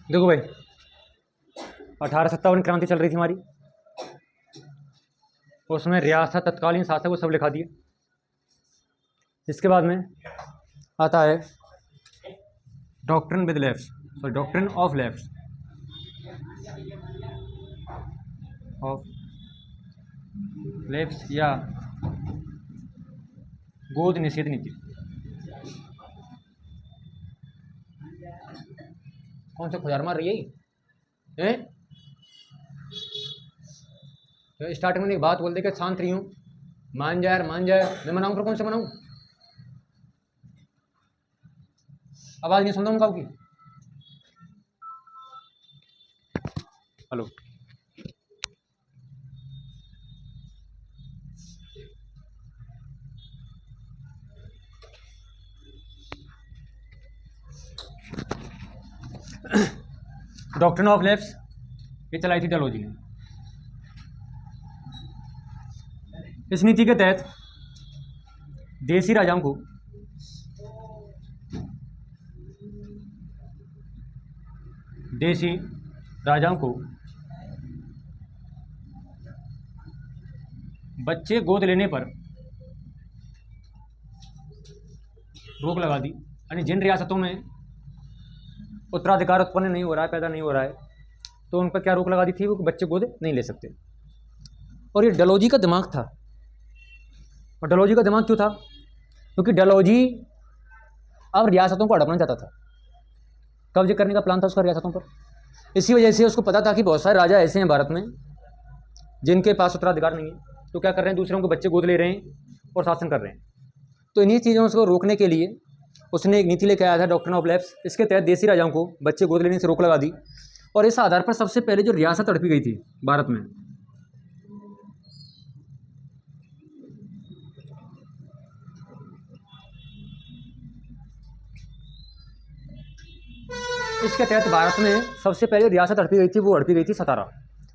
देखो भाई, 1857 क्रांति चल रही थी हमारी, उसमें रियासत, तत्कालीन शासक, वो सब लिखा दिए। इसके बाद में आता है doctrine with left, sorry doctrine of left, of left या गोद निषेध नीति। कौन सा खुदार मार रही है? तो स्टार्टिंग में एक बात बोल दे कि शांत रही हूँ, मान जाए मान जाए, मैं मनाऊँ फिर कौन सा मनाऊँ? आवाज़ नहीं सुनता हूँ काऊ की। हेलो, डॉक्ट्रिन ऑफ लेफ्ट ये चलाई थी डलहौजी ने। इस नीति के तहत देसी राजाओं को बच्चे गोद लेने पर रोक लगा दी। यानी जिन रियासतों में उत्तराधिकार उत्पन्न नहीं हो रहा है, पैदा नहीं हो रहा है, तो उन पर क्या रोक लगा दी थी? वो बच्चे गोद नहीं ले सकते। और ये डलहौजी का दिमाग था। और डलहौजी का दिमाग क्यों था? क्योंकि डलहौजी अब रियासतों को हड़पना चाहता था, कब्जे करने का प्लान था उसका रियासतों पर। इसी वजह से उसको पता था कि बहुत सारे राजा ऐसे हैं भारत में जिनके पास उत्तराधिकार नहीं है, तो क्या कर रहे हैं? दूसरों के बच्चे गोद ले रहे हैं और शासन कर रहे हैं। तो इन्हीं चीज़ों को रोकने के लिए उसने एक नीति लेकर आया था, डॉक्ट्रिन ऑफ लेफ्ट। इसके तहत देसी राजाओं को बच्चे गोद लेने से रोक लगा दी। और इस आधार पर सबसे पहले जो रियासत हड़पी गई थी भारत में, इसके तहत भारत में सबसे पहले रियासत हड़पी गई थी, वो हड़पी गई थी सतारा।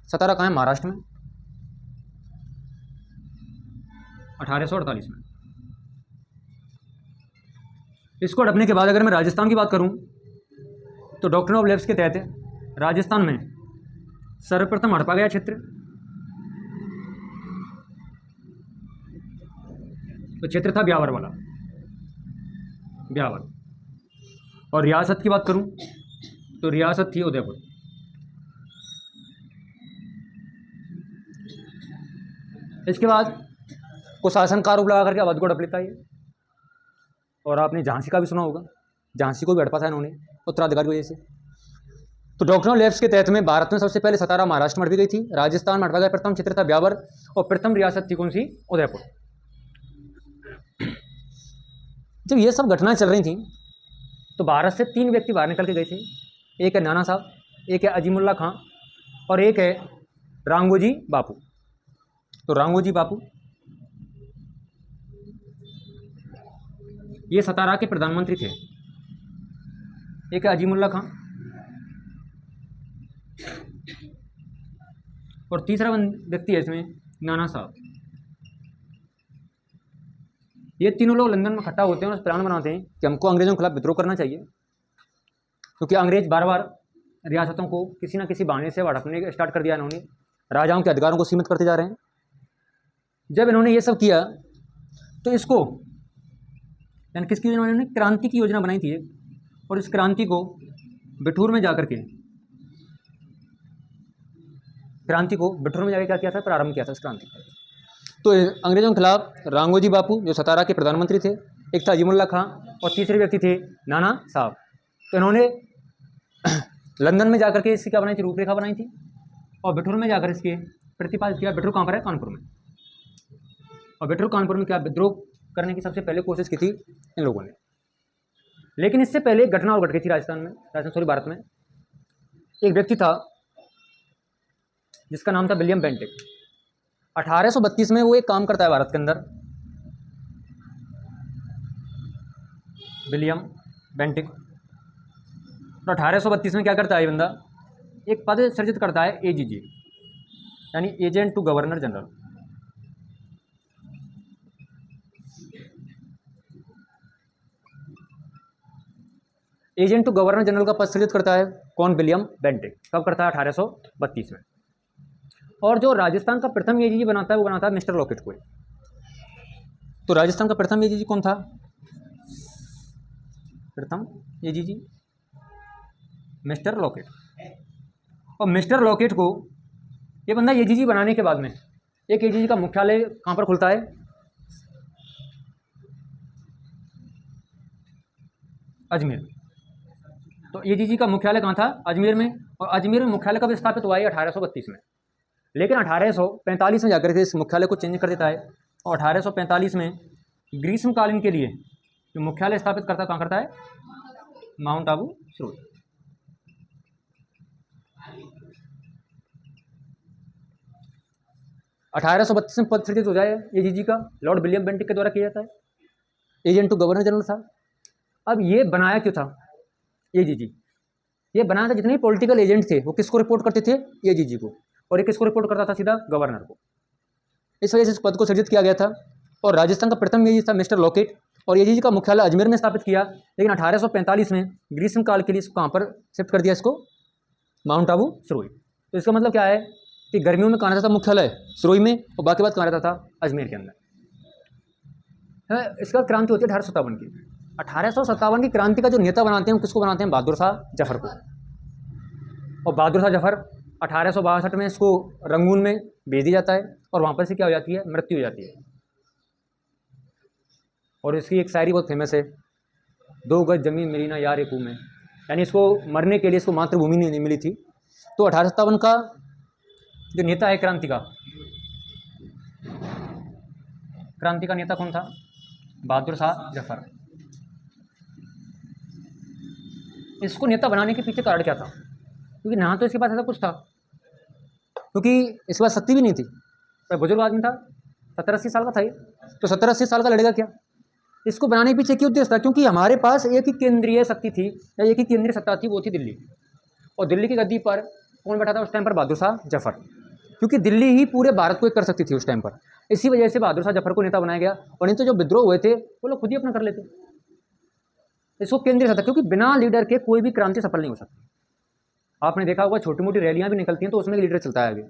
सतारा कहाँ है? महाराष्ट्र में, 1848 में। इसको हड़पने के बाद अगर मैं राजस्थान की बात करूं, तो डॉक्ट्रिन ऑफ लेफ्ट के तहत राजस्थान में सर्वप्रथम हड़पा गया क्षेत्र तो क्षेत्र था ब्यावर वाला, ब्यावर। और रियासत की बात करूं तो रियासत थी उदयपुर। इसके बाद कुशासन का आरोप लगा करके अवध को हड़प लेता है। और आपने झांसी का भी सुना होगा, झांसी को भी हड़पा था इन्होंने उत्तराधिकार की वजह से। तो डॉक्ट्रिन ऑफ लेफ्ट के तहत में भारत में सबसे पहले सतारा महाराष्ट्र में हड़पी गई थी, राजस्थान में हड़पा गया प्रथम क्षेत्र था ब्यावर, और प्रथम रियासत थी कौन सी? उदयपुर। जब ये सब घटनाएं चल रही थी तो भारत से 3 व्यक्ति बाहर निकल के गए थे। एक है नाना साहब, एक है अजीमुल्ला खां, और एक है रांगोजी बापू। तो रांगोजी बापू ये सतारा के प्रधानमंत्री थे। एक है अजीमुल्ला खां, और तीसरा व्यक्ति है इसमें नाना साहब। ये तीनों लोग लंदन में इकट्ठा होते हैं और प्लान बनाते हैं कि हमको अंग्रेजों के खिलाफ विद्रोह करना चाहिए, क्योंकि अंग्रेज बार बार रियासतों को किसी न किसी बहाने से हड़पने स्टार्ट कर दिया इन्होंने, राजाओं के अधिकारों को सीमित करते जा रहे हैं। जब इन्होंने ये सब किया तो इसको यानी किसकी योजना? इन्होंने क्रांति की योजना बनाई थी। और इस क्रांति को बिठूर में जाकर के क्या किया था? प्रारंभ किया था इस क्रांति का। तो अंग्रेजों के खिलाफ रांगोजी बापू जो सतारा के प्रधानमंत्री थे, एक था अजीमुल्ला खां, और तीसरे व्यक्ति थे नाना साहब। तो इन्होंने लंदन में जाकर के इसकी क्या बनाई थी? रूपरेखा बनाई थी, और बिठूर में जाकर इसके प्रतिपादित किया। बिठूर कहाँ पर है? कानपुर में। और बिठूर कानपुर में क्या विद्रोह करने की सबसे पहले कोशिश की थी इन लोगों ने। लेकिन इससे पहले एक घटना और घट गई थी भारत में। एक व्यक्ति था जिसका नाम था विलियम बेंटिक। 1832 में वो एक काम करता है भारत के अंदर, विलियम बेंटिक। और 1832 में क्या करता है ये बंदा? एक पद सृजित करता है, एजीजी, यानी agent to governor general. Agent to governor general का पद सृजित करता है कौन? William Bentinck. कब करता है? 1832 में। और जो राजस्थान का प्रथम एजीजी बनाता है वो बनाता है मिस्टर लॉकेट को। तो राजस्थान का प्रथम एजीजी कौन था? प्रथम एजीजी मिस्टर लॉकेट। और मिस्टर लॉकेट को ये बंदा एजीजी बनाने के बाद में एक एजीजी का मुख्यालय कहाँ पर खुलता है? अजमेर। तो एजीजी का मुख्यालय कहाँ था? अजमेर में। और अजमेर में मुख्यालय कब स्थापित हुआ है? 1832 में। लेकिन 1845 में जाकर के इस मुख्यालय को चेंज कर देता है और 1845 में ग्रीष्मकालीन के लिए जो मुख्यालय स्थापित करता कहाँ करता है? माउंट आबू सुरुई। अठारह सौ 32 में पद सृजित हो जाए एजीजी का, लॉर्ड विलियम बेंटिक के द्वारा किया जाता है, एजेंट टू गवर्नर जनरल था। अब ये बनाया क्यों था एजीजी? ये बनाया था, जितने पॉलिटिकल एजेंट थे वो किसको रिपोर्ट करते थे? एजीजी को। और ये किसको रिपोर्ट करता था? सीधा गवर्नर को। इस वजह से इस पद को सृजित किया गया था। और राजस्थान का प्रथम एजीजी था मिस्टर लॉकेट, और एजीजी का मुख्यालय अजमेर में स्थापित किया। लेकिन 1845 में ग्रीष्मकाल के लिए इसको कहाँ पर शिफ्ट कर दिया? इसको माउंट आबू सुरुई। तो इसका मतलब क्या है कि गर्मियों में कहाँ रहता था मुख्यालय? सुरुई में, और बाकी बात कहाँ रहता था? अजमेर के अंदर। इसके बाद क्रांति होती है 1857 की। 1857 की क्रांति का जो नेता बनाते हैं किसको बनाते हैं? बहादुर शाह जफर को। और बहादुर शाह जफर 1862 में इसको रंगून में भेज दिया जाता है और वहाँ पर से क्या हो जाती है? मृत्यु हो जाती है। और इसकी एक शायरी बहुत फेमस है, 2 गज जमीन मिली ना यार एक में, यानी इसको मरने के लिए इसको मातृभूमि नहीं मिली थी। तो 1857 का जो नेता है क्रांति का नेता कौन था? बहादुर शाह जफर। इसको नेता बनाने के पीछे कारण क्या था? क्योंकि ना तो इसके पास ऐसा कुछ था, क्योंकि इसके पास शक्ति भी नहीं थी, पर बुजुर्ग आदमी था, 70-80 साल का था ये। तो 70-80 साल का लड़ेगा क्या? इसको बनाने के पीछे क्यों उद्देश्य था? क्योंकि हमारे पास एक ही केंद्रीय शक्ति थी या एक ही केंद्रीय सत्ता थी, वो थी दिल्ली। और दिल्ली की गद्दी पर कौन बैठा था उस टाइम पर? बहादुर शाह जफर। क्योंकि दिल्ली ही पूरे भारत को एक कर सकती थी उस टाइम पर। इसी वजह से बहादुर शाह जफर को नेता बनाया गया। और नहीं तो जो विद्रोह हुए थे वो लोग खुद ही अपना कर लेते। इसको केंद्रीय सत्ता, क्योंकि बिना लीडर के कोई भी क्रांति सफल नहीं हो सकती। आपने देखा होगा छोटी मोटी रैलियां भी निकलती हैं तो उसमें लीडर चलता है आगे।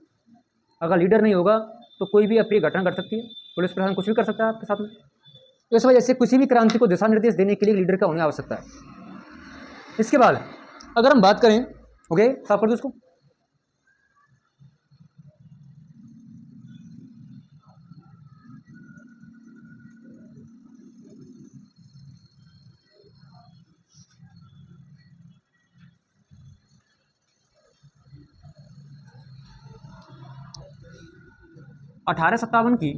अगर लीडर नहीं होगा तो कोई भी अप्रिय घटना कर सकती है, पुलिस प्रशासन कुछ भी कर सकता है आपके साथ में। तो इस वजह से किसी भी क्रांति को दिशा निर्देश देने के लिए लीडर का होने आवश्यकता है। इसके बाद अगर हम बात करें, ओके साफ कर दो इसको। अठारह सत्तावन की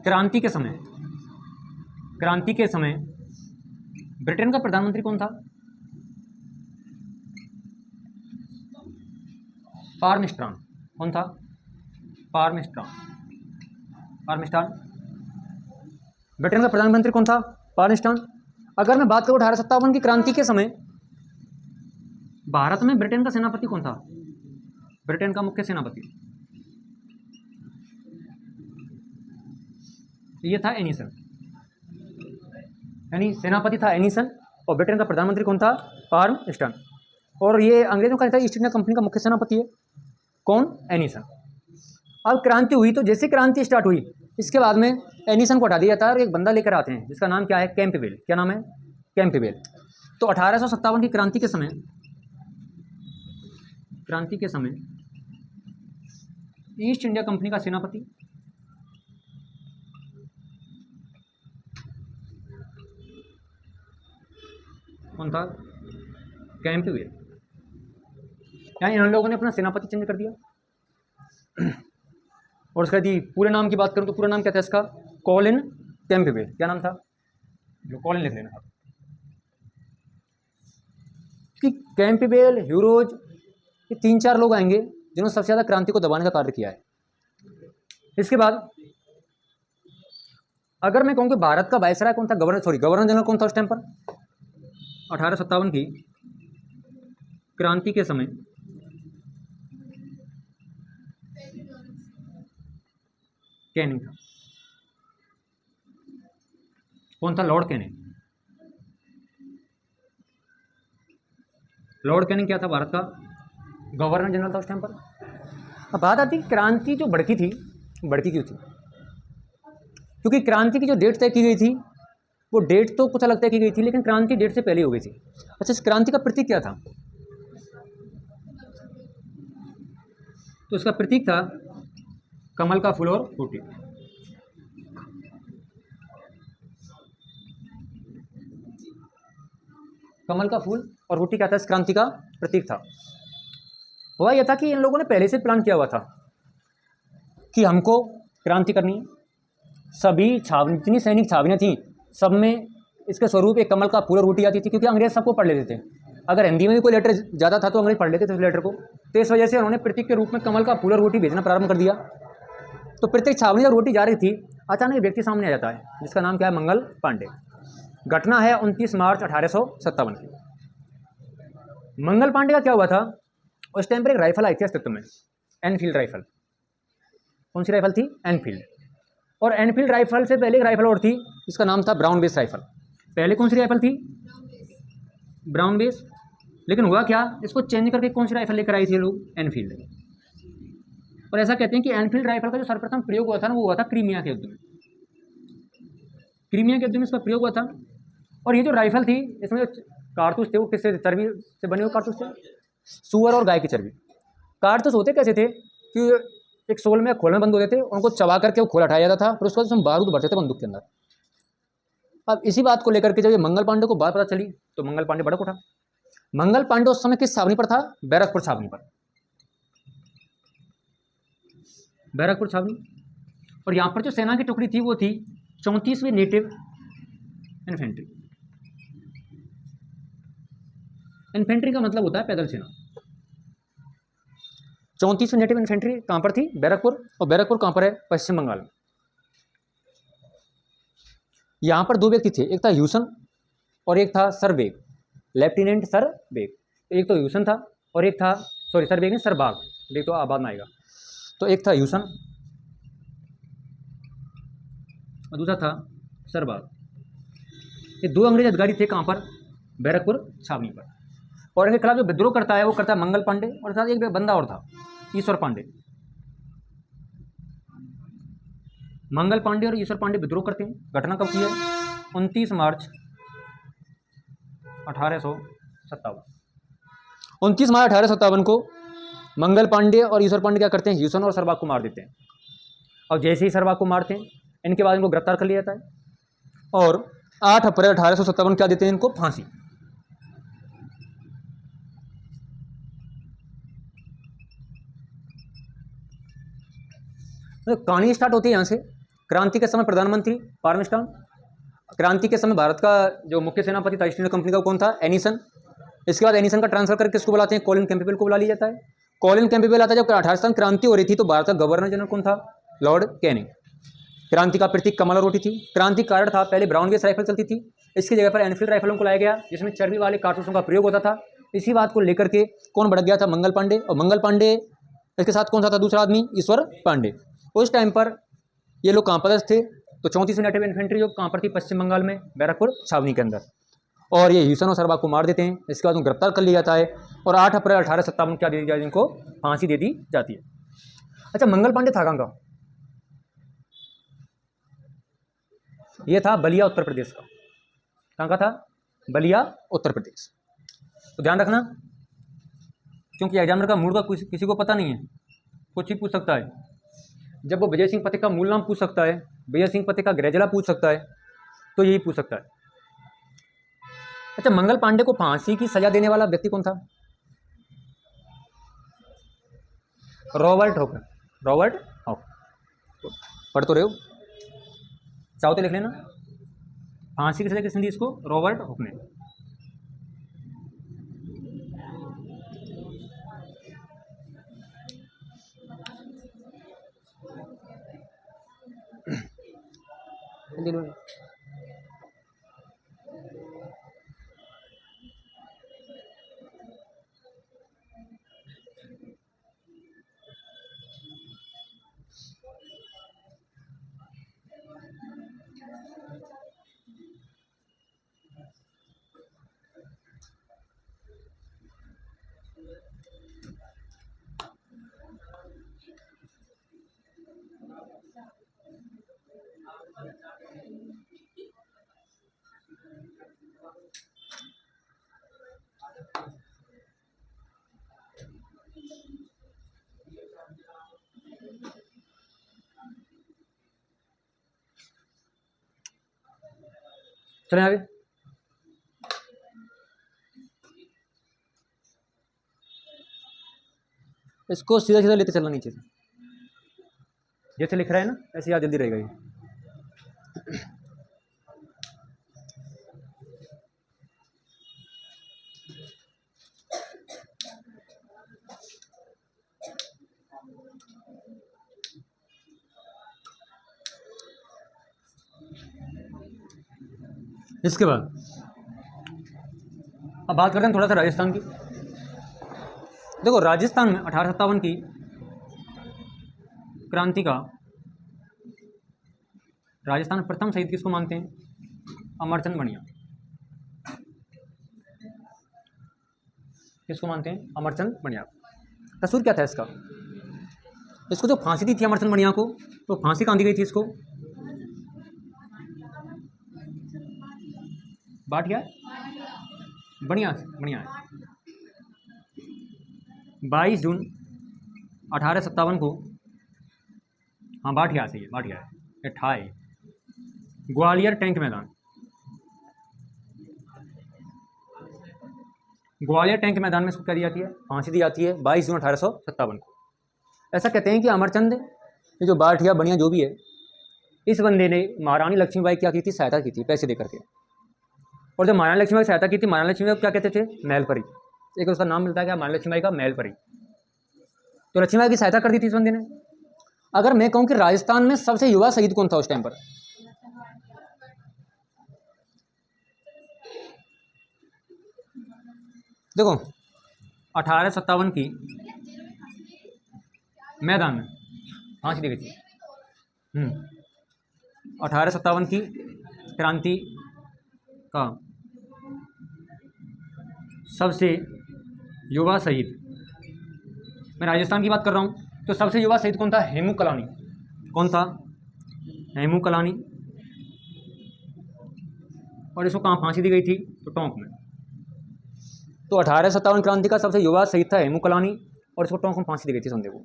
क्रांति के समय ब्रिटेन का प्रधानमंत्री कौन था? पार्मिस्ट्रॉन। कौन था? पार्मिस्ट्रॉन। ब्रिटेन का प्रधानमंत्री कौन था? पार्मिस्ट्रॉन। अगर मैं बात करूं 1857 की क्रांति के समय भारत में ब्रिटेन का सेनापति कौन था? ब्रिटेन का मुख्य सेनापति ये था एनीसन, यानी सेनापति था एनीसन। और ब्रिटेन का प्रधानमंत्री कौन था? पार्मिस्ट्रॉन। और ये अंग्रेजों का था ईस्ट इंडिया कंपनी का मुख्य सेनापति है कौन? एनीसन। अब क्रांति हुई, तो जैसे क्रांति स्टार्ट हुई इसके बाद में एनीसन को हटा दिया था और एक बंदा लेकर आते हैं जिसका नाम क्या है? कैंपबेल। क्या नाम है? कैंपबेल। तो 1857 की क्रांति के समय ईस्ट इंडिया कंपनी का सेनापति कौन था? कैंपबेल। यानी इन लोगों ने अपना सेनापति चेंज कर दिया। और उसका यदि पूरे नाम की बात करूं तो पूरा नाम क्या था इसका? Colin Campbell. क्या नाम था? जो कॉलिन लिख लेना था कि कैंपबेल, ह्यूरोज, ये 3-4 लोग आएंगे जिन्होंने सबसे ज़्यादा क्रांति को दबाने का कार्य किया है। इसके बाद अगर मैं कहूँ कि भारत का वायसराय कौन था? गवर्नर जनरल कौन था उस टाइम पर? 1857 की क्रांति के समय कैनिंग था। कौन था? Lord Canning. लॉर्ड कैनिंग क्या था? भारत का गवर्नर जनरल था उस टाइम पर। अब बात आती है क्रांति जो भड़की थी, भड़की क्यों थी? क्योंकि क्रांति की जो डेट तय की गई थी वो डेट तो कुछ अलग तय की गई थी, लेकिन क्रांति डेट से पहले हो गई थी। अच्छा, इस क्रांति का प्रतीक क्या था? तो इसका प्रतीक था कमल का फूल और बूटी। कमल का फूल और बूटी क्या था? इस क्रांति का प्रतीक था। हुआ यह था कि इन लोगों ने पहले से प्लान किया हुआ था कि हमको क्रांति करनी है। सभी छावनी, जितनी सैनिक छावनियाँ थीं, सब में इसके स्वरूप एक कमल का फूल और बूटी आती थी, क्योंकि अंग्रेज सबको पढ़ लेते थे। अगर हिंदी में भी कोई लेटर ज़्यादा था तो अंग्रेज पढ़ लेते थे उस लेटर को। तो इस वजह से उन्होंने प्रतीक के रूप में कमल का फूल और बूटी भेजना प्रारंभ कर दिया। तो प्रत्येक छावनी जब रोटी जा रही थी, अचानक एक व्यक्ति सामने आ जाता है जिसका नाम क्या है? मंगल पांडे। घटना है 29 मार्च 1857 की। मंगल पांडे का क्या हुआ था? उस टाइम पर एक राइफल आई थी अस्तित्व में, एनफील्ड राइफल। कौन सी राइफल थी? एनफील्ड। और एनफील्ड राइफल से पहले एक राइफल और थी जिसका नाम था ब्राउन बेस राइफल। पहले कौन सी राइफल थी? Brown base. लेकिन हुआ क्या, इसको चेंज करके कौन सी राइफल लेकर आई थी लोग? एनफील्ड। और ऐसा कहते हैं कि एनफील्ड राइफल का जो सर्वप्रथम प्रयोग हुआ था ना, वो हुआ था क्रीमिया के युद्ध में। क्रीमिया के युद्ध में इसका प्रयोग हुआ था। और ये जो राइफल थी, इसमें जो कारतूस थे वो किससे? चर्बी से बने हुए कारतूस थे, सुअर और गाय की चर्बी। कारतूस होते कैसे थे कि एक सोल में खोल में बंद होते थे, उनको चबा करके वो खोल हटाया जाता था, फिर उसके बाद उसमें बारूद भरते थे बंदूक के अंदर। अब इसी बात को लेकर के जब ये मंगल पांडे को बात पता चली तो मंगल पांडे भड़क उठा। मंगल पांडे उस समय किस छावनी पर था? बैरकपुर छावनी पर। बैरकपुर छावनी। और यहाँ पर जो सेना की टुकड़ी थी वो थी 34वीं नेटिव इन्फेंट्री। इन्फेंट्री का मतलब होता है पैदल सेना। 34वीं नेटिव इन्फेंट्री कहाँ पर थी? बैरकपुर। और बैरकपुर कहाँ पर है? पश्चिम बंगाल में। यहाँ पर दो व्यक्ति थे, एक था ह्यूसन और एक था सरबेग, लेफ्टिनेंट सरबेग। एक तो ह्यूसन था और एक था, सॉरी सरबेग नहीं, सरबाग, बेग तो आबाद में आएगा। तो एक था ह्यूसन और दूसरा था सरबाग। ये दो अंग्रेज अधिकारी थे कहाँ पर? बैरकपुर छावनी पर। और इनके खिलाफ जो विद्रोह करता है वो करता है मंगल पांडे, और साथ एक बंदा और था, ईश्वर पांडे। मंगल पांडे और ईश्वर पांडे विद्रोह करते हैं। घटना कब की है? 29 मार्च 1857। 29 मार्च 1857 को मंगल पांडे और ईश्वर पांडे क्या करते हैं? ह्यूसन और सरबाग को मार देते हैं। और जैसे ही सरबाग को मारते हैं, इनके बाद इनको गिरफ्तार कर लिया जाता है और 8 अप्रैल 1857 क्या देते हैं इनको? फांसी। तो कहानी स्टार्ट होती है यहाँ से। क्रांति के समय प्रधानमंत्री पार्मेस्टन। क्रांति के समय भारत का जो मुख्य सेनापति था ईस्ट इंडिया कंपनी का, कौन था? एनीसन। इसके बाद एनीसन का ट्रांसफर करके किसको बुलाते हैं? कॉलिन कैंपबेल को बुला लिया जाता है। कॉलिन कैंपबेल आता है। जब 1857 क्रांति हो रही थी तो भारत का गवर्नर जनरल कौन था? Lord Canning. क्रांति का प्रतीक कमल और रोटी थी। क्रांति कारण था पहले ब्राउन बेस राइफल चलती थी, इसकी जगह पर एनफील्ड राइफलों को लाया गया जिसमें चर्बी वाले कारतूसों का प्रयोग होता था। इसी बात को लेकर के कौन भड़क गया था? मंगल पांडे। और मंगल पांडे इसके साथ कौन सा था दूसरा आदमी? ईश्वर पांडे। उस टाइम पर ये लोग कहाँ पर थे? तो 34वीं नेटिव इन्फेंट्री जो कहाँ पर थी? पश्चिम बंगाल में, बैरकपुर छावनी के अंदर। और ये ह्यूसन और सरबाग को मार देते हैं। इसके बाद उनको गिरफ्तार कर लिया जाता है और 8 अप्रैल 1857 क्या दे दी जाती है? इनको फांसी दे दी जाती है। अच्छा, मंगल पांडे था कहाँ का? ये था बलिया उत्तर प्रदेश का। कहाँ का था? बलिया उत्तर प्रदेश। तो ध्यान रखना, क्योंकि एग्जामिनर का मूड का किसी को पता नहीं है, कुछ ही पूछ सकता है। जब वो विजय सिंह पथिक का मूल नाम पूछ सकता है, विजय सिंह पथिक का गृह जिला पूछ सकता है, तो यही पूछ सकता है। अच्छा, मंगल पांडे को फांसी की सजा देने वाला व्यक्ति कौन था? Robert Hawk. Robert Hawk. पढ़ तो रहे हो, चाहो तो लिख लेना। फांसी की सजा किसने दी इसको? रॉबर्ट हॉक ने। चलें आगे। इसको सीधा सीधा लेते चलना नीचे से, जैसे लिख रहा है ना ऐसे याद जल्दी रहेगा ये। इसके बाद अब बात करते हैं थोड़ा सा राजस्थान की। देखो राजस्थान में 1857 की क्रांति का राजस्थान में प्रथम शहीद किसको मानते हैं? अमरचंद बढ़िया। किसको मानते हैं? अमरचंद बढ़िया। कसूर क्या था इसका? इसको जो फांसी दी थी अमरचंद बढ़िया को, तो फांसी कहाँ दी गई थी इसको? बाटिया बढ़िया बढ़िया है। 22 जून 1857 को, हाँ बाटिया से, बाटिया है ठाई, ग्वालियर टैंक मैदान, ग्वालियर टैंक मैदान में इसको क्या दी जाती है? फांसी दी जाती है 22 जून 1857 को। ऐसा कहते हैं कि अमरचंद ये जो बाठिया बढ़िया जो भी है, इस बंदे ने महारानी लक्ष्मीबाई क्या की थी? सहायता की थी पैसे दे करके। और जब महारानी लक्ष्मीबाई सहायता की थी, महारानी लक्ष्मीबाई को क्या कहते थे? महलपरी। एक उसका नाम मिलता है क्या? महारानी लक्ष्मीबाई का महलपरी। तो लक्ष्मीबाई की सहायता कर दी थी इस बंदे ने। अगर मैं कहूँ कि राजस्थान में सबसे युवा शहीद कौन था उस टाइम पर? देखो 1857 की मैदान में फांसी दी गई थी। 1857 की क्रांति का सबसे युवा शहीद, मैं राजस्थान की बात कर रहा हूँ, तो सबसे युवा शहीद कौन था? हेमू कलानी। कौन था? हेमू कलानी। और इसको कहाँ फांसी दी गई थी? तो टोंक में। तो 1857 क्रांति का सबसे युवा शहीद था हेमू कलानी, और इसको टोंक में फांसी दी गई थी संदेह को।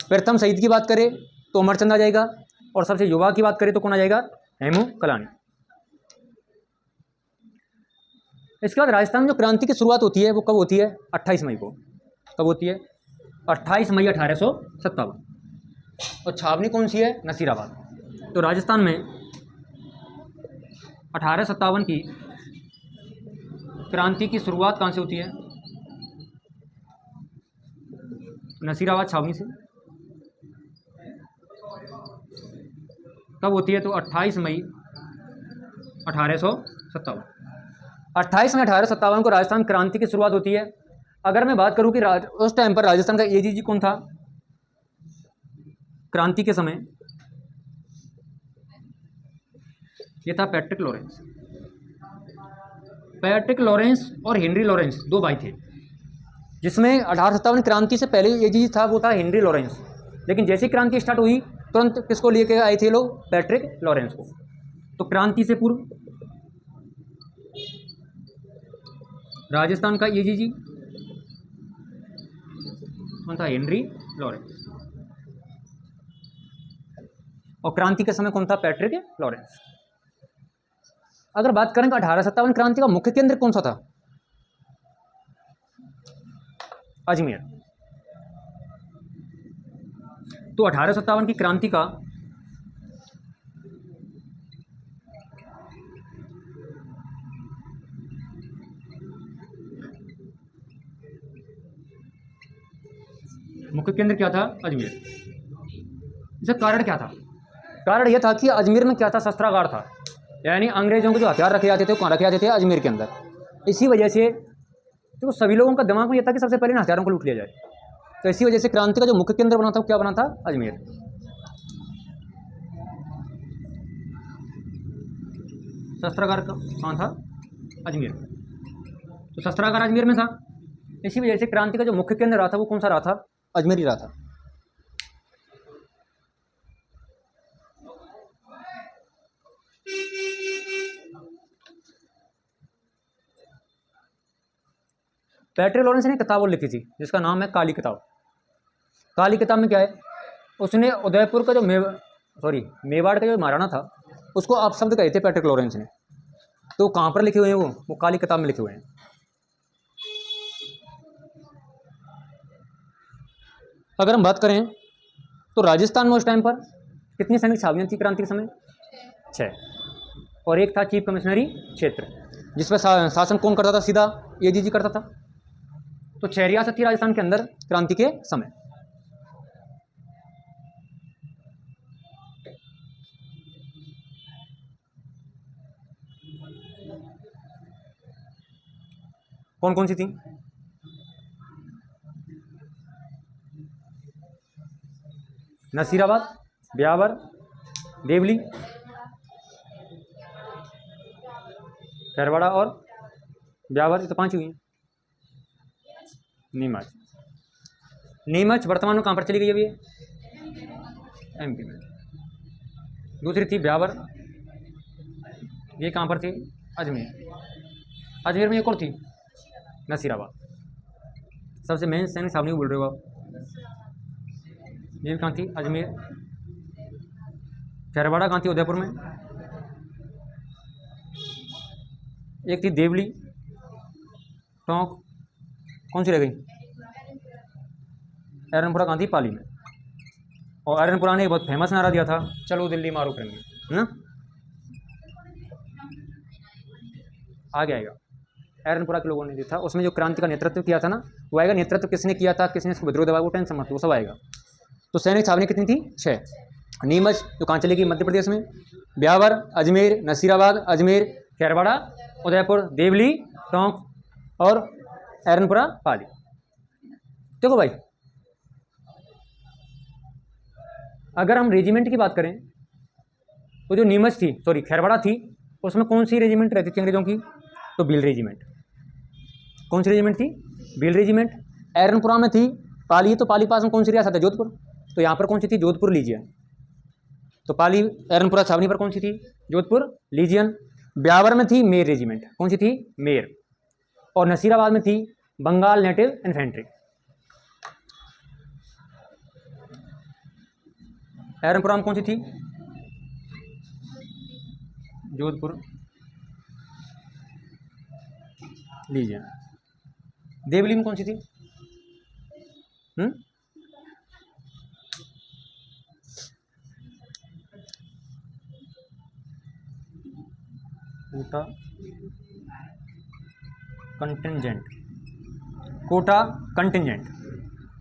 प्रथम शहीद की बात करें तो अमरचंद आ जाएगा, और सबसे युवा की बात करें तो कौन आ जाएगा? हेमू कलानी। इसके बाद राजस्थान में जो क्रांति की शुरुआत होती है वो कब होती है? 28 मई को। कब होती है? 28 मई 1857। और छावनी कौन सी है? नसीराबाद। तो राजस्थान में 1857 की क्रांति की शुरुआत कहाँ से होती है? नसीराबाद छावनी से। कब होती है? तो 28 मई 1857। 28 मई 1857 को राजस्थान क्रांति की शुरुआत होती है। अगर मैं बात करूं कि उस टाइम पर राजस्थान का एजीजी कौन था क्रांति के समय? ये था पैट्रिक लॉरेंस। पैट्रिक लॉरेंस और हेनरी लॉरेंस दो भाई थे, जिसमें 1857 क्रांति से पहले एजीजी था वो था हेनरी लॉरेंस। लेकिन जैसे क्रांति स्टार्ट हुई तुरंत किसको लेके आए थे लोग? पैट्रिक लॉरेंस को। तो क्रांति से पूर्व राजस्थान का एजीजी कौन था? Henry Lawrence. और क्रांति के समय कौन था? Patrick Lawrence. अगर बात करें तो 1857 क्रांति का मुख्य केंद्र कौन सा था? अजमेर। तो 1857 की क्रांति का मुख्य केंद्र क्या था? अजमेर। इसका कारण क्या था? कारण यह था कि अजमेर में क्या था? शस्त्रागार था, यानी अंग्रेजों के जो हथियार रखे जाते थे वो कहाँ रखे जाते थे? अजमेर के अंदर। इसी वजह से तो सभी लोगों का दिमाग में यह था कि सबसे पहले ना हथियारों को लूट लिया जाए। तो इसी वजह से क्रांति का जो मुख्य केंद्र बना था वो क्या बना था? अजमेर। शस्त्रागार कहाँ था? अजमेर। तो शस्त्रागार अजमेर में था, इसी वजह से क्रांति का जो मुख्य केंद्र रहा था वो कौन सा रहा था? अजमेर ही रहा था। पैट्रिक लॉरेंस ने किताब लिखी थी जिसका नाम है काली किताब। काली किताब में क्या है? उसने उदयपुर का जो मेवाड़ का जो महाराणा था उसको अपशब्द कहे थे पैट्रिक लॉरेंस ने। तो कहाँ पर लिखे हुए हैं? वो काली किताब में लिखे हुए हैं। अगर हम बात करें तो राजस्थान में उस टाइम पर कितनी सैनिक छावनियाँ थी क्रांति के समय? 6। और एक था चीफ कमिश्नरी क्षेत्र, जिस पर शासन कौन करता था? सीधा एडीजी करता था। तो 6 रियासत थी राजस्थान के अंदर क्रांति के समय। कौन कौन सी थी? नसीराबाद, ब्यावर, देवली, खैरवाड़ा और ब्यावर, ये तो 5 हुई हैं। नीमच वर्तमान में कहाँ पर चली गई अभी? एमपी में। दूसरी थी ब्यावर, ये कहाँ पर थी? अजमेर। अजमेर में एक और थी, नसीराबाद। सबसे मेन सैनिक छावनी बोल रहे हो आप, ये कहाँ थी? अजमेर। खैरवाड़ा कहाँ थी? उदयपुर में। एक थी देवली, टोंक, कौन सी रह गई? एरनपुरा कहाँ थी? पाली में। और एरनपुरा ने बहुत फेमस नारा दिया था, चलो दिल्ली मारो करेंगे, है ना? आगे आएगा। एरनपुरा के लोगों ने दिया था, उसमें जो क्रांति का नेतृत्व किया था ना, वो आएगा। नेतृत्व किसने किया था, किसने इसको विद्रोह दबाया, वो टेंशन मत, वो सब आएगा। तो सैनिक छावनी कितनी थी? 6। नीमच जो कहाँ चलेगी? मध्य प्रदेश में। ब्यावर, अजमेर, नसीराबाद, अजमेर, खैरवाड़ा, उदयपुर, देवली, टोंक और एरनपुरा, पाली। देखो भाई, अगर हम रेजिमेंट की बात करें तो जो नीमच थी, सॉरी खैरवाड़ा थी, उसमें कौन सी रेजिमेंट रहती थी अंग्रेजों की? तो भील रेजिमेंट। कौन सी रेजिमेंट थी? भील रेजिमेंट। एरनपुरा में थी पाली, तो पाली पास में कौन सी रियासत है? जोधपुर। तो यहाँ पर कौन सी थी? जोधपुर लीजियन। तो पाली एरनपुरा छावनी पर कौन सी थी? जोधपुर लीजियन। ब्यावर में थी मेर रेजिमेंट, कौन सी थी? मेर। और नसीराबाद में थी बंगाल नेटिव इन्फेंट्री। एरनपुरा में कौन सी थी? जोधपुर लीजियन। देवली में कौन सी थी? कोटा कंटिंजेंट, कोटा कंटिंजेंट,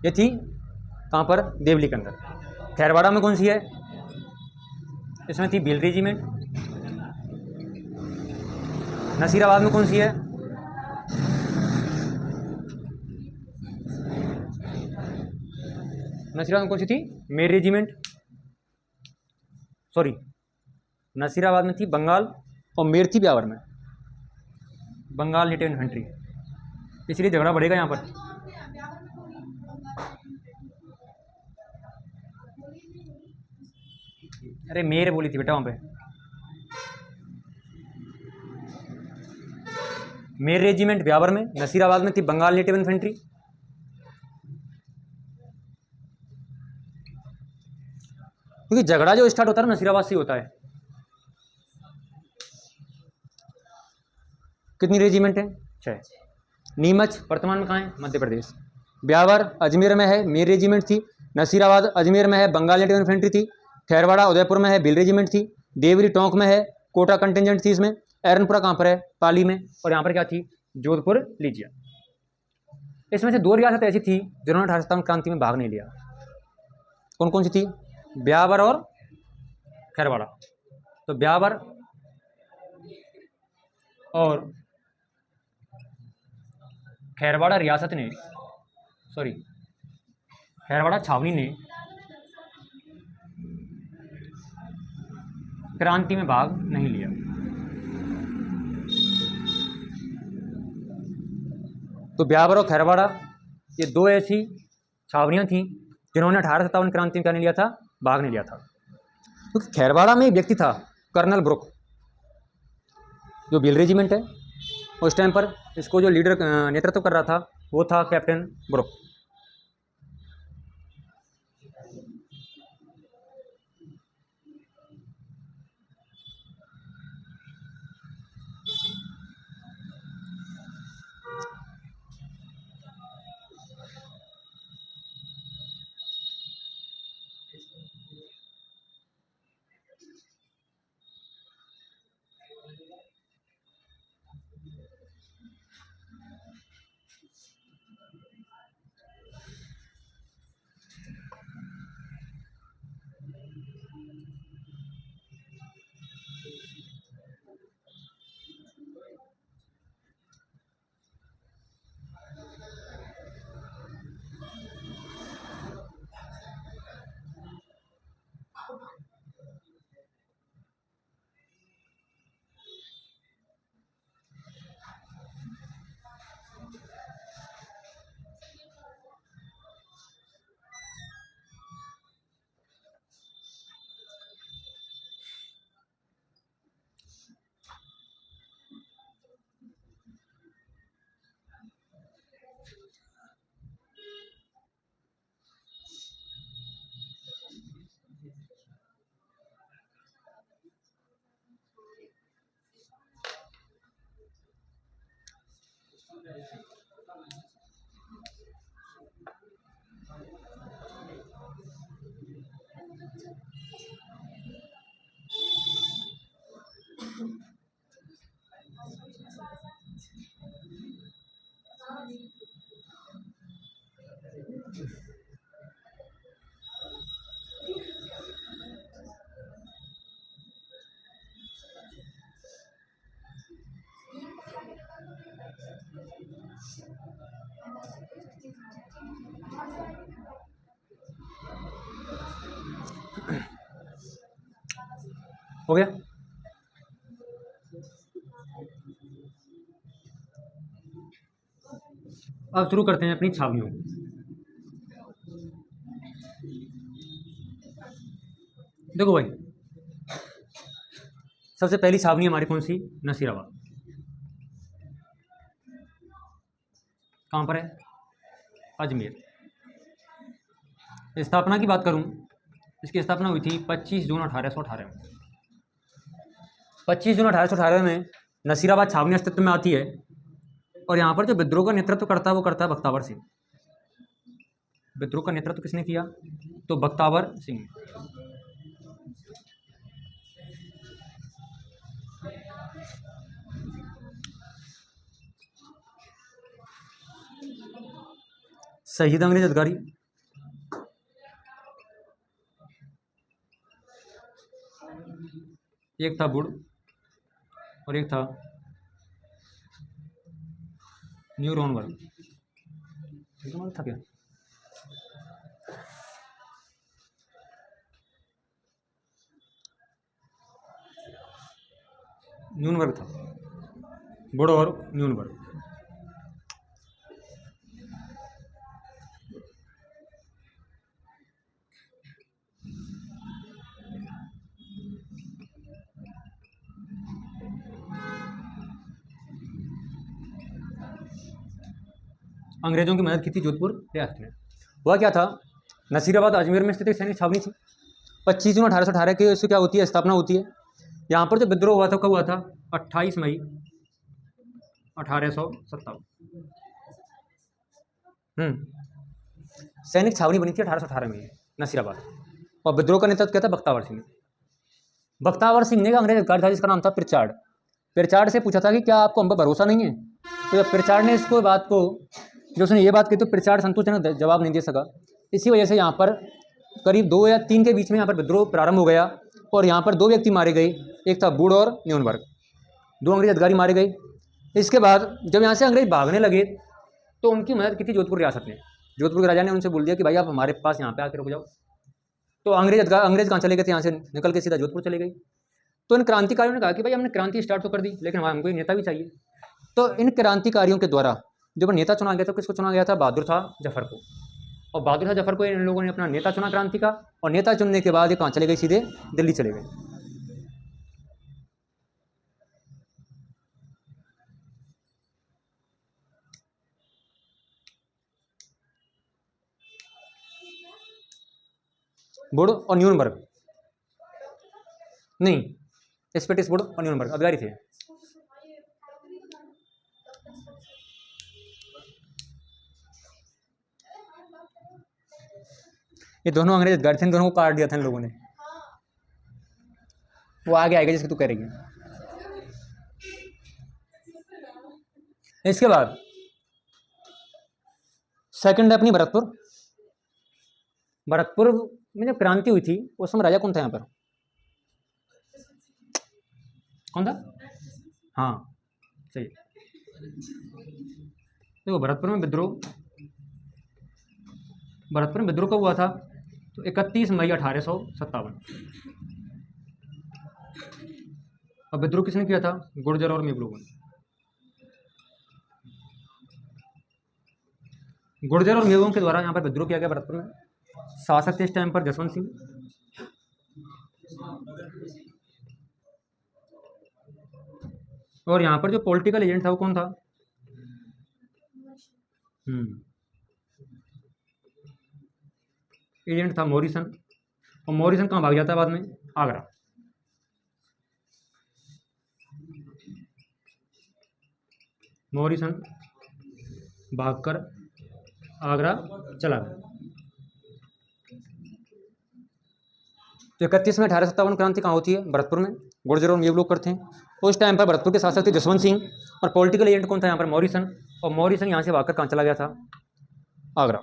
ये थी कहाँ पर? देवली के अंदर। खैरवाड़ा में कौन सी है? इसमें थी भील रेजिमेंट। नसीराबाद में कौन सी है? नसीराबाद में कौन सी थी? मेर रेजिमेंट। सॉरी, नसीराबाद में थी बंगाल और मेर थी ब्यावर में, बंगाल नेटिव इन्फेंट्री। इसलिए झगड़ा बढ़ेगा यहाँ पर। अरे मेर बोली थी बेटा वहाँ पे। मेर रेजिमेंट ब्यावर में, नसीराबाद में थी बंगाल नेटिव इन्फेंट्री। क्योंकि झगड़ा जो स्टार्ट होता है ना नसीराबाद से होता है। कितनी रेजिमेंट है? 6। नीमच वर्तमान में कहाँ है? मध्य प्रदेश। ब्यावर अजमेर में है, मेर रेजिमेंट थी। नसीराबाद अजमेर में है, बंगाल नेटिव इन्फेंट्री थी। खैरवाड़ा उदयपुर में है, भील रेजिमेंट थी। देवरी टोंक में है, कोटा कंटिंजेंट थी इसमें। एरनपुरा कहाँ पर है? पाली में। और यहाँ पर क्या थी? जोधपुर लीजियन। इसमें से 2 रियासत ऐसी थी जिन्होंने 1857 क्रांति में भाग नहीं लिया। कौन कौन सी थी? ब्यावर और खैरवाड़ा। तो ब्यावर और खैरवाड़ा रियासत ने, सॉरी खैरवाड़ा छावनी ने क्रांति में भाग नहीं लिया। तो ब्यावर और खैरवाड़ा ये 2 ऐसी छावनियाँ थीं जिन्होंने 1857 क्रांति में क्या नहीं लिया था? भाग नहीं लिया था। क्योंकि तो खैरवाड़ा में एक व्यक्ति था, कर्नल ब्रुक, जो भील रेजिमेंट है उस टाइम पर इसको जो लीडर नेतृत्व कर रहा था वो था कैप्टन ब्रुक। हो गया। अब शुरू करते हैं अपनी छावनियों। देखो भाई, सबसे पहली छावनी हमारी कौन सी? नसीराबाद। कहाँ पर है? अजमेर। स्थापना की बात करूं, इसकी स्थापना हुई थी 25 जून 1818 में। 25 जून 1818 में नसीराबाद छावनी अस्तित्व में आती है। और यहाँ पर जो विद्रोह का नेतृत्व करता है वो करता है बख्तावर सिंह। विद्रोह का नेतृत्व किसने किया? तो बख्तावर सिंह। शहीद अंग्रेज अधिकारी एक था बुड़ और एक था न्यूरोनवर्ग। था क्या? न्यूनवर्ग था, बुड़ और न्यूनवर्ग। अंग्रेजों की मदद की थी जोधपुर रियासत ने। हुआ क्या था, नसीराबाद अजमेर में स्थित एक सैनिक छावनी थी। 25 जून 1818 की इससे क्या होती है? स्थापना होती है। यहाँ पर जो विद्रोह हुआ था कब हुआ था? 28 मई 1857। सैनिक छावनी बनी थी 1818 में नसीराबाद। और विद्रोह का नेतृत्व क्या था? बख्तावर सिंह। बख्तावर सिंह ने अंग्रेज अधिकारी था जिसका नाम था पिरचार्ड। पिरचार्ड से पूछा था कि क्या आपको हम पर भरोसा नहीं है? तो जब पिरचार्ड ने इसको बात को, जो उसने ये बात कही, तो पिरचार्ड संतोषजनक जवाब नहीं दे सका। इसी वजह से यहाँ पर करीब 2 या 3 के बीच में यहाँ पर विद्रोह प्रारंभ हो गया। और यहाँ पर 2 व्यक्ति मारे गए, एक था बुड़ और न्यूनबर्ग। 2 अंग्रेज अधिकारी मारे गए। इसके बाद जब यहाँ से अंग्रेज भागने लगे तो उनकी मदद की थी जोधपुर रियासत ने। जोधपुर के राजा ने उनसे बोल दिया कि भाई आप हमारे पास यहाँ पे आकर रुक जाओ। तो अंग्रेज कहाँ चले गए थे? यहाँ से निकल के सीधा जोधपुर चले गए। तो इन क्रांतिकारियों ने कहा कि भाई हमने क्रांति स्टार्ट तो कर दी, लेकिन हमको नेता भी चाहिए। तो इन क्रांतिकारियों के द्वारा जब नेता चुना गया था, किसको चुना गया था? बहादुर शाह जफर को। और बहादुर शाह जफर को इन लोगों ने अपना नेता चुना क्रांति का। और नेता चुनने के बाद ये कहाँ चले गए? सीधे दिल्ली चले गए। बुड़ और न्यूनबर्ग नहीं, स्पेटिस बुड़ और न्यूनबर्ग अधिकारी थे। ये दोनों अंग्रेज अधिकारी थे, इन दोनों को काट दिया था इन लोगों ने। वो आगे आएगा जिसकी तू कह रही है। इसके बाद सेकंड है अपनी भरतपुर। भरतपुर में जब क्रांति हुई थी उस समय राजा कौन था यहाँ पर? कौन था? हाँ सही। देखो भरतपुर में विद्रोह कब हुआ था? तो 31 मई 1857। और विद्रोह किसने किया था? गुर्जर और मेघलोगों ने। गुर्जर और मेघों के द्वारा यहाँ पर विद्रोह किया गया भरतपुर में। शासक थे इस टाइम पर जसवंत सिंह। और यहाँ पर जो पॉलिटिकल एजेंट था वो कौन था? एजेंट था मॉरिसन। और मॉरिसन कहाँ भाग जाता है बाद में? आगरा। मॉरिसन भागकर आगरा चला गया। तो 31 में 1857 क्रांति कहाँ होती है? भरतपुर में। गुर्जर और ये लोग करते हैं। उस टाइम पर भरतपुर के शासक थे जसवंत सिंह, और पॉलिटिकल एजेंट कौन था यहाँ पर? मॉरिसन। और मॉरिसन यहाँ से भागकर कहाँ चला गया था? आगरा।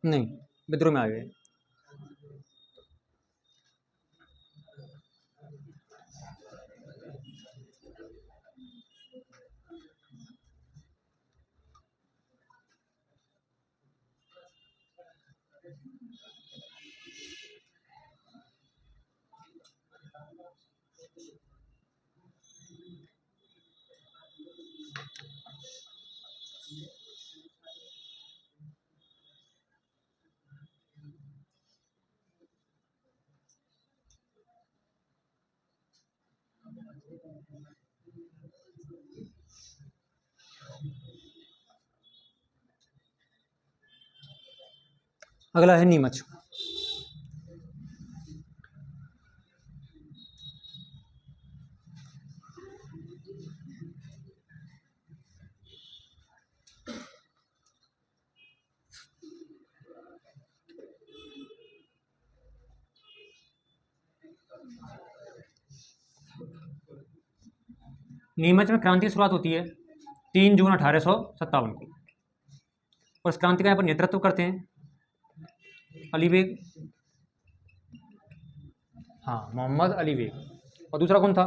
नहीं, विद्रोह में आ गए। अगला है नीमच। नीमच में क्रांति की शुरुआत होती है 3 जून 1857 को, और इस क्रांति का यहाँ पर नेतृत्व करते हैं अली बेग, हाँ, मोहम्मद अली बेग। और दूसरा कौन था?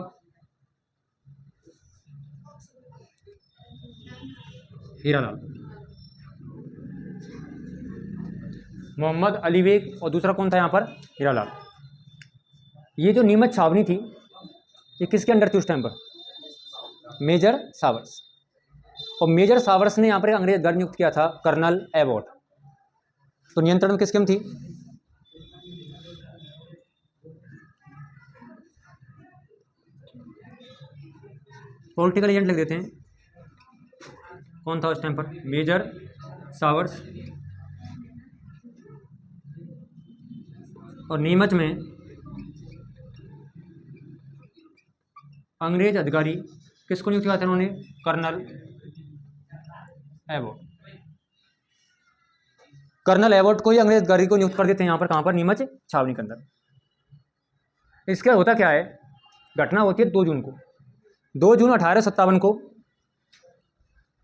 हीरालाल। मोहम्मद अली बेग और दूसरा कौन था यहाँ पर? हीरालाल। ये जो नीमच छावनी थी, ये किसके अंडर थी उस टाइम पर? Major Sawers. और मेजर सावर्स ने यहाँ पर एक अंग्रेज गढ़ नियुक्त किया था, कर्नल एबॉट। तो नियंत्रण में किसके में थी? पॉलिटिकल एजेंट लिख देते हैं। कौन था उस टाइम पर? Major Sawers. और नीमच में अंग्रेज अधिकारी किसको नियुक्त किया था उन्होंने? Colonel Abbott. कर्नल एबॉट को ही अंग्रेज अधिकारी को नियुक्त कर देते हैं यहाँ पर। कहाँ पर? नीमच छावनी के अंदर। इसका होता क्या है? घटना होती है 2 जून को। 2 जून 1857 को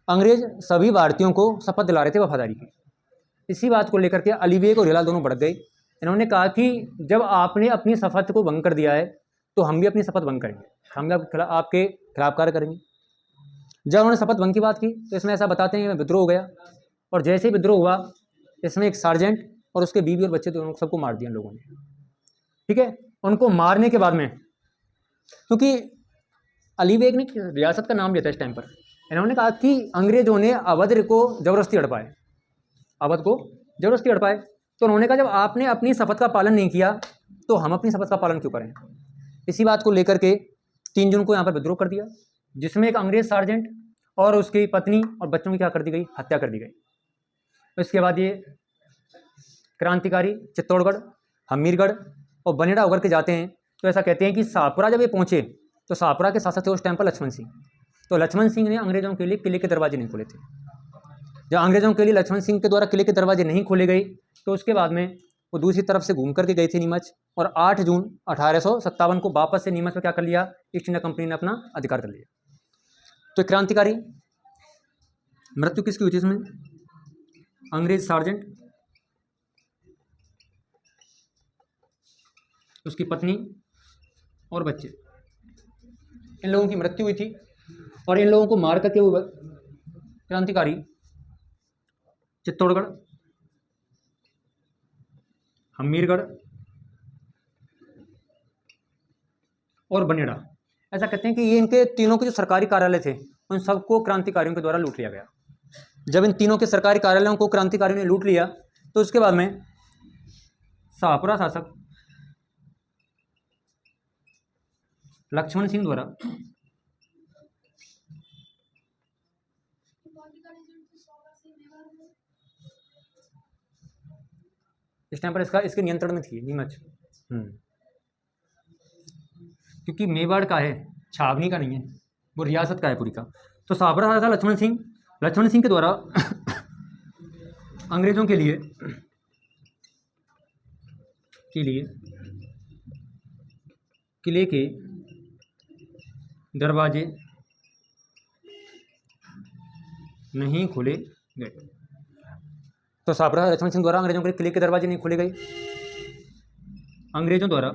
अंग्रेज सभी भारतीयों को शपथ दिला रहे थे वफादारी की। इसी बात को लेकर के अली बेग और हीरालाल दोनों भड़क गए। इन्होंने कहा कि जब आपने अपनी शपथ को भंग कर दिया है तो हम भी अपनी शपथ भंग करेंगे, हम भी आपके खिलाफ कार्य करेंगे। जब उन्होंने शपथ भंग की बात की तो इसमें ऐसा बताते हैं विद्रोह हो गया, और जैसे ही विद्रोह हुआ इसमें एक सार्जेंट और उसके बीवी और बच्चे दोनों सबको मार दिया लोगों ने। ठीक है, उनको मारने के बाद में, क्योंकि अली बेग ने रियासत का नाम लिया था इस टाइम पर, इन्होंने कहा कि अंग्रेजों ने अवध को जबरदस्ती हड़पाए, अवध को जबरदस्ती हड़पाए। तो उन्होंने कहा जब आपने अपनी शपथ का पालन नहीं किया तो हम अपनी शपथ का पालन क्यों करें। इसी बात को लेकर के 3 जून को यहाँ पर विद्रोह कर दिया, जिसमें एक अंग्रेज सार्जेंट और उसकी पत्नी और बच्चों की क्या कर दी गई? हत्या कर दी गई। इसके बाद ये क्रांतिकारी चित्तौड़गढ़, हमीरगढ़ और बनेड़ा होकर के जाते हैं। तो ऐसा कहते हैं कि शाहपुरा जब ये पहुंचे तो शाहपुरा के शासक थे उस टाइम पर लक्ष्मण सिंह। तो लक्ष्मण सिंह ने अंग्रेजों के लिए किले के दरवाजे नहीं खोले थे। जब अंग्रेजों के लिए लक्ष्मण सिंह के द्वारा किले के दरवाजे नहीं खोले गए तो उसके बाद में वो दूसरी तरफ से घूम करके गए थे नीमच, और 8 जून 1857 को वापस से नीमच में क्या कर लिया? ईस्ट इंडिया कंपनी ने अपना अधिकार कर लिया। तो क्रांतिकारी मृत्यु किसकी हुई थी इसमें? अंग्रेज सार्जेंट, उसकी पत्नी और बच्चे, इन लोगों की मृत्यु हुई थी। और इन लोगों को मार करके वो क्रांतिकारी चित्तौड़गढ़, हमीरगढ़ और बनेड़ा, ऐसा कहते हैं कि ये इनके तीनों के जो सरकारी कार्यालय थे उन सबको क्रांतिकारियों के द्वारा लूट लिया गया। जब इन तीनों के सरकारी कार्यालयों को क्रांतिकारियों ने लूट लिया तो उसके बाद में शाहपुरा शासक लक्ष्मण सिंह द्वारा इस टाइम पर इसके नियंत्रण में थी नीमच। क्योंकि मेवाड़ का है, छावनी का नहीं है, वो रियासत का है पूरी का। तो साबरा था लक्ष्मण सिंह के द्वारा अंग्रेजों के लिए किले के दरवाजे नहीं खोले गए। तो साबरा लक्ष्मण सिंह द्वारा अंग्रेजों के किले के दरवाजे नहीं खोले गए। अंग्रेजों द्वारा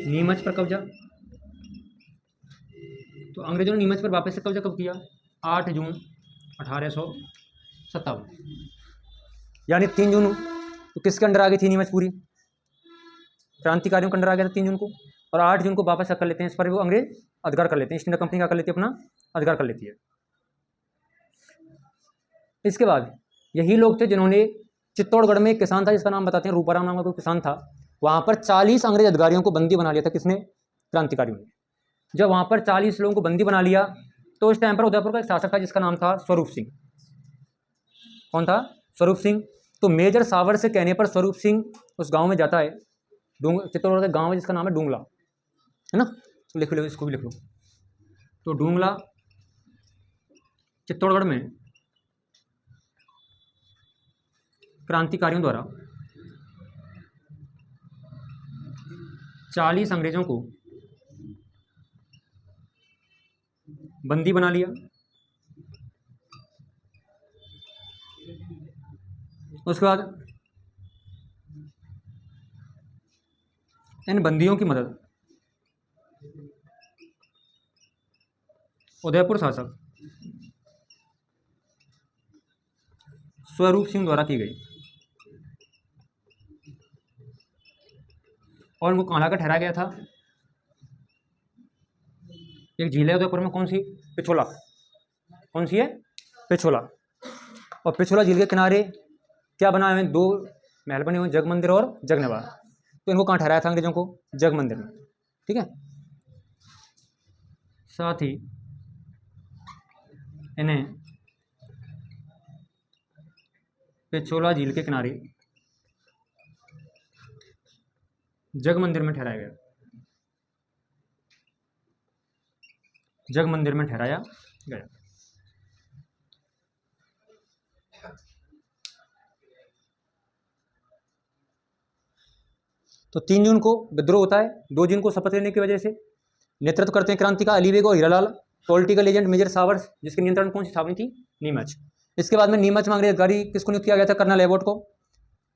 नीमच पर कब्जा। तो अंग्रेजों ने नीमच पर वापस से कब्जा कब किया? 8 जून 1857, यानी 3 जून तो किसके अंडर आ गई थी नीमच? पूरी क्रांतिकारियों के अंडर आ गया था 3 जून को। और 8 जून को वापस कर लेते हैं, इस पर वो अंग्रेज अधिकार कर लेते हैं, ईस्ट इंडिया कंपनी का कर लेती है, अपना अधिकार कर लेती है। इसके बाद यही लोग थे जिन्होंने चित्तौड़गढ़ में एक किसान था जिसका नाम बताते हैं, रूपाराम नाम का कोई किसान था, वहां पर 40 अंग्रेज अधिकारियों को बंदी बना लिया था। किसने? क्रांतिकारियों ने। जब वहां पर 40 लोगों को बंदी बना लिया तो उस टाइम पर उदयपुर का एक शासक था जिसका नाम था स्वरूप सिंह। कौन था? स्वरूप सिंह। तो मेजर सावर से कहने पर स्वरूप सिंह उस गांव में जाता है, चित्तौड़गढ़ के गांव है जिसका नाम है डूंगला, है ना? तो लिख लो, इसको भी लिख लो। तो डूंगला चित्तौड़गढ़ में क्रांतिकारियों द्वारा 40 अंग्रेजों को बंदी बना लिया। उसके बाद इन बंदियों की मदद उदयपुर शासक स्वरूप सिंह द्वारा की गई और उनको कहाँ लाकर ठहराया गया था? एक झील है उदयपुर में, कौन सी? पिछोला। कौन सी है? पिछोला। और पिछोला झील के किनारे क्या बना है? 2 महल बने हुए, जग मंदिर और जग निवास। तो इनको कहाँ ठहराया था अंग्रेजों को? जग मंदिर में। ठीक है। साथ ही इन्हें पिछोला झील के किनारे जग मंदिर में ठहराया गया। जग मंदिर में ठहराया गया। तो 3 जून को विद्रोह होता है। 2 जून को शपथ लेने की वजह से नेतृत्व करते हैं क्रांति का अली बेग और Hiralal. Political agent major Sawers, जिसके नियंत्रण कौन सी छावनी थी? नीमच। इसके बाद में नीमच में अंग्रेज अधिकारी किसको नियुक्त किया गया था? कर्नल एबोट को।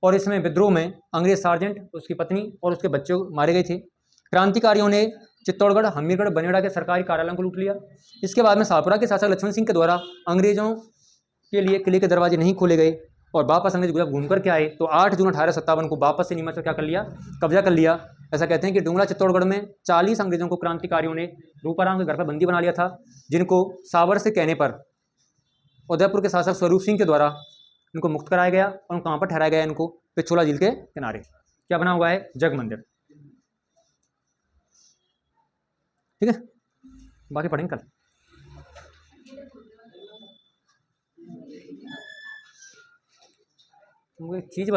और इसमें विद्रोह में अंग्रेज सार्जेंट, उसकी पत्नी और उसके बच्चे मारे गए थे। क्रांतिकारियों ने चित्तौड़गढ़, हमीरगढ़, बनेड़ा के सरकारी कार्यालयों को लूट लिया। इसके बाद में शाहपुरा के शासक लक्ष्मण सिंह के द्वारा अंग्रेजों के लिए किले के दरवाजे नहीं खोले गए और वापस अंग्रेज जब घूम करके आए तो 8 जून 1857 को वापस से नीमच पर क्या कर लिया? कब्जा कर लिया। ऐसा कहते हैं कि डूंगला चित्तौड़गढ़ में 40 अंग्रेजों को क्रांतिकारियों ने रूपाराम के घर पर बंदी बना लिया था, जिनको सावर से कहने पर उदयपुर के शासक स्वरूप सिंह के द्वारा इनको मुक्त कराया गया। और कहाँ पर ठहराया गया? इनको पिछोला झील के किनारे। क्या बना हुआ है? जग मंदिर। ठीक है, बाकी पढ़ेंगे कल। वो एक चीज